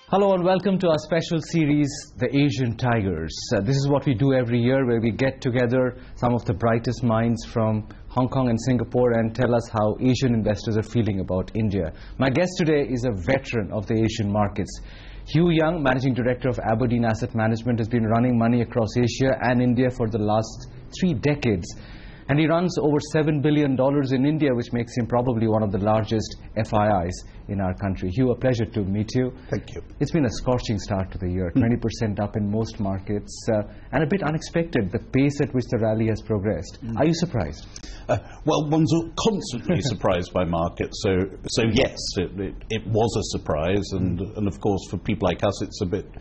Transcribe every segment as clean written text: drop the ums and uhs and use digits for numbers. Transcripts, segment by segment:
Hello and welcome to our special series, The Asian Tigers. This is what we do every year, where we get together some of the brightest minds from Hong Kong and Singapore and tell us how Asian investors are feeling about India. My guest today is a veteran of the Asian markets. Hugh, Managing Director of Aberdeen Asset Management, has been running money across Asia and India for the last 3 decades. And he runs over $7 billion in India, which makes him probably one of the largest FIIs in our country. Hugh, a pleasure to meet you. Thank you. It's been a scorching start to the year, 20% up in most markets, and a bit unexpected, the pace at which the rally has progressed. Are you surprised? Well, one's constantly surprised by markets, so yes, it was a surprise, and of course for people like us it's a bit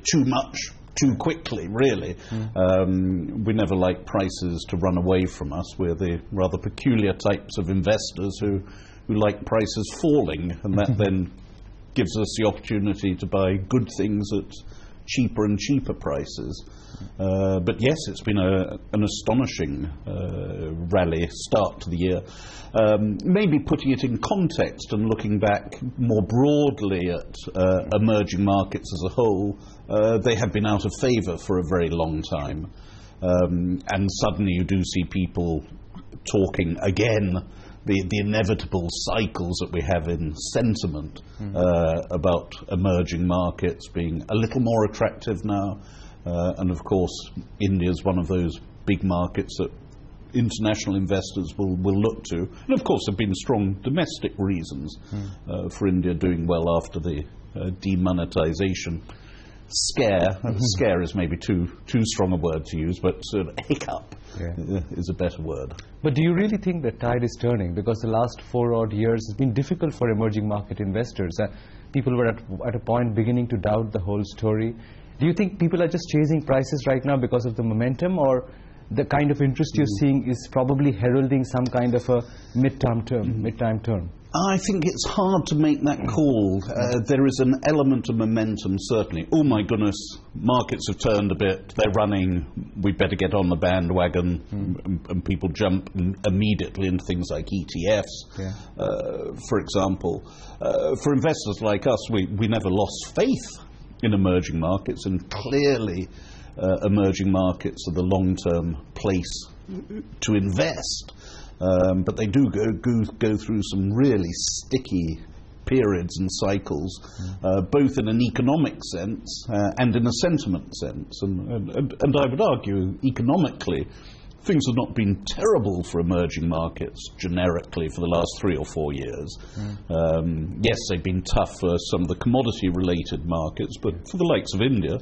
too much. Too quickly, really. We never like prices to run away from us. We're the rather peculiar types of investors who like prices falling, and that then gives us the opportunity to buy good things at cheaper and cheaper prices. But yes, it's been an astonishing rally start to the year. Maybe putting it in context and looking back more broadly at emerging markets as a whole, they have been out of favour for a very long time. And suddenly you do see people talking again, the inevitable cycles that we have in sentiment about emerging markets being a little more attractive now. And of course, India is one of those big markets that international investors will look to. And of course, there have been strong domestic reasons for India doing well after the demonetization scare. Scare is maybe too strong a word to use, but sort of hiccup is a better word. But do you really think the tide is turning? Because the last 4 odd years has been difficult for emerging market investors. People were at a point beginning to doubt the whole story. Do you think people are just chasing prices right now because of the momentum, or the kind of interest you're seeing is probably heralding some kind of a mid-time turn? I think it's hard to make that call. There is an element of momentum, certainly. Oh my goodness, markets have turned a bit, they're running, we better get on the bandwagon, and people jump immediately into things like ETFs, for example. For investors like us, we never lost faith in emerging markets, and clearly emerging markets are the long-term place to invest. But they do go through some really sticky periods and cycles, both in an economic sense and in a sentiment sense. And I would argue, economically, things have not been terrible for emerging markets generically for the last 3 or 4 years. Yes, they've been tough for some of the commodity-related markets, but for the likes of India,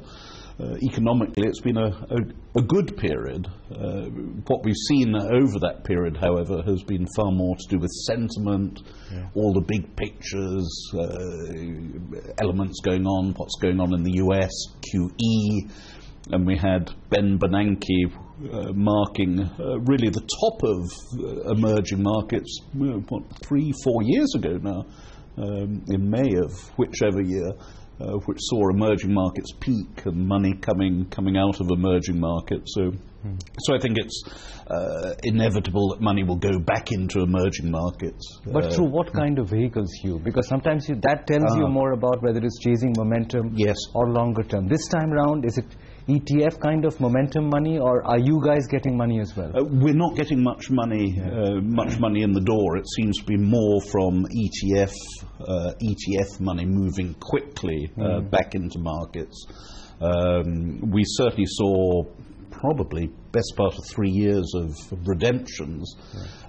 economically it's been a good period. What we've seen over that period, however, has been far more to do with sentiment, all the big pictures, elements going on, what's going on in the US, QE, and we had Ben Bernanke marking really the top of emerging markets, 3-4 years ago now, in May of whichever year, which saw emerging markets peak and money coming out of emerging markets. So I think it's inevitable that money will go back into emerging markets. But through what kind of vehicles, Hugh? Because sometimes that tells you more about whether it's chasing momentum or longer term. This time round, is it ETF kind of momentum money, or are you guys getting money as well? We're not getting much money in the door. It seems to be more from ETF money moving quickly back into markets. We certainly saw probably best part of 3 years of redemptions,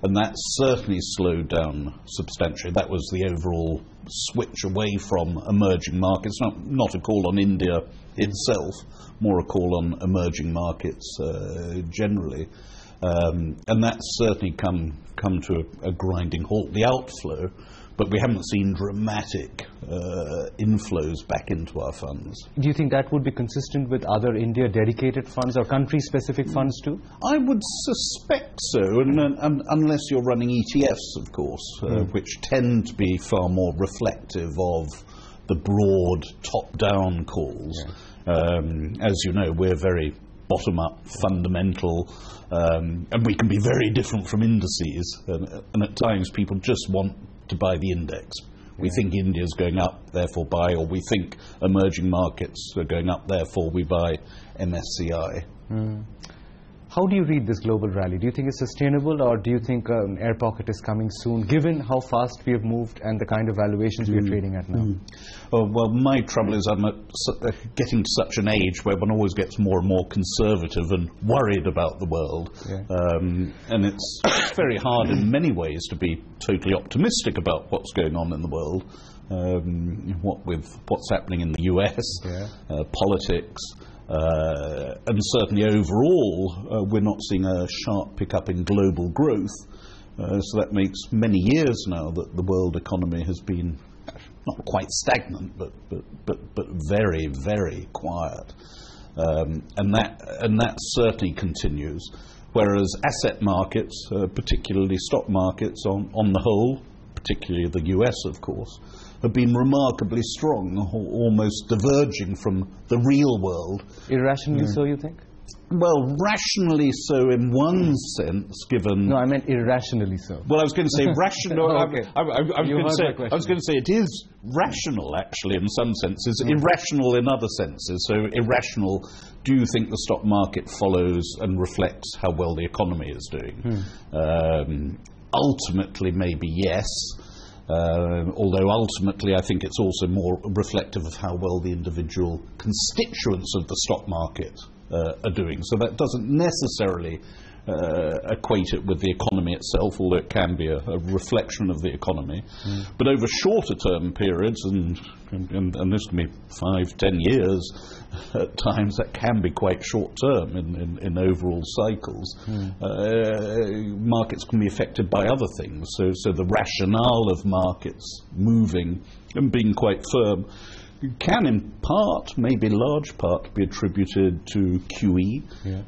and that certainly slowed down substantially. That was the overall switch away from emerging markets, not a call on India itself, more a call on emerging markets generally. And that's certainly come to a grinding halt, the outflow, but we haven't seen dramatic inflows back into our funds. Do you think that would be consistent with other India dedicated funds or country-specific funds too? I would suspect so, and unless you're running ETFs, of course, which tend to be far more reflective of the broad top-down calls. As you know, we're very bottom-up, fundamental, and we can be very different from indices, and at times people just want to buy the index. We think India's going up, therefore buy, or we think emerging markets are going up, therefore we buy MSCI. How do you read this global rally? Do you think it's sustainable, or do you think an air pocket is coming soon, given how fast we have moved and the kind of valuations we are trading at now? Well, my trouble is I'm getting to such an age where one always gets more and more conservative and worried about the world. And it's very hard in many ways to be totally optimistic about what's going on in the world. What with what's happening in the US, politics, and certainly overall we're not seeing a sharp pickup in global growth, so that makes many years now that the world economy has been not quite stagnant but very, very quiet, and that certainly continues, whereas asset markets, particularly stock markets on the whole, particularly the US of course, have been remarkably strong, almost diverging from the real world. Irrationally so, you think? Well, rationally so in one sense, given... No, I meant irrationally so. Well, I was going to say rational... Okay. I was going to say it is rational, actually, in some senses, irrational in other senses. So irrational, do you think the stock market follows and reflects how well the economy is doing? Ultimately, maybe yes. Although ultimately I think it's also more reflective of how well the individual constituents of the stock market are doing. So that doesn't necessarily equate it with the economy itself, although it can be a reflection of the economy. But over shorter term periods, and this can be 5-10 years at times, that can be quite short term in overall cycles. Markets can be affected by other things, so the rationale of markets moving and being quite firm can in part, maybe large part, be attributed to QE,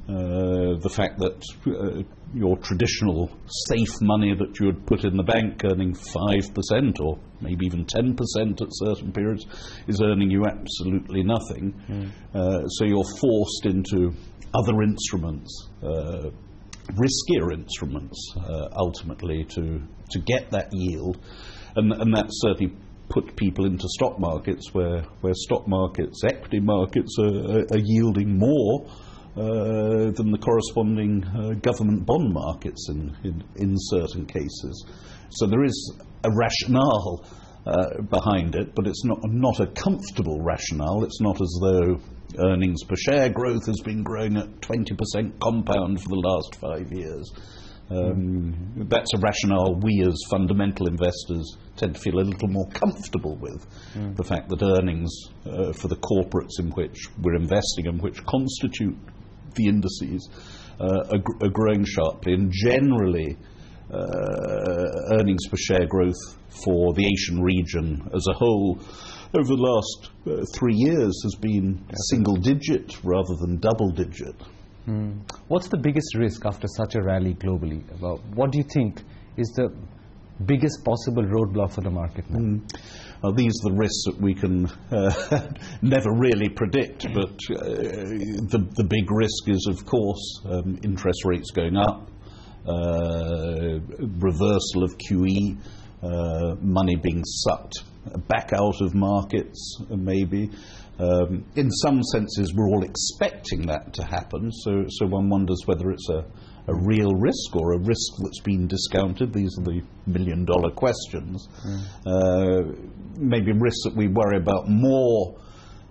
the fact that your traditional safe money that you would put in the bank earning 5% or maybe even 10% at certain periods is earning you absolutely nothing. So you're forced into other instruments, riskier instruments, ultimately to get that yield, and that certainly put people into stock markets where stock markets, equity markets are yielding more than the corresponding government bond markets in certain cases. So there is a rationale behind it, but it's not a comfortable rationale. It's not as though earnings per share growth has been growing at 20% compound for the last 5 years. That's a rationale we as fundamental investors tend to feel a little more comfortable with, the fact that earnings for the corporates in which we're investing and which constitute the indices are growing sharply, and generally earnings per share growth for the Asian region as a whole over the last 3 years has been single digit rather than double digit. What's the biggest risk after such a rally globally? What do you think is the biggest possible roadblock for the market now? Well, these are the risks that we can never really predict, but the big risk is, of course, interest rates going up, reversal of QE, money being sucked back out of markets, maybe. In some senses, we're all expecting that to happen, so one wonders whether it's a real risk or a risk that's been discounted. These are the million-dollar questions. Maybe risks that we worry about more,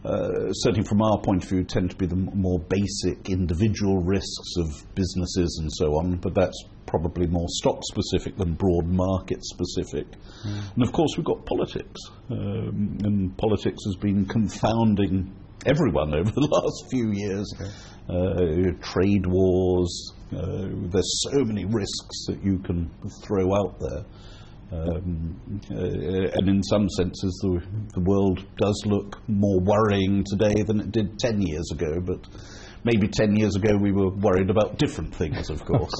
certainly from our point of view, tend to be the more basic individual risks of businesses and so on, but that's probably more stock-specific than broad market-specific. And of course we've got politics, and politics has been confounding everyone over the last few years. Trade wars, there's so many risks that you can throw out there. And in some senses the world does look more worrying today than it did 10 years ago, but maybe 10 years ago we were worried about different things, of course.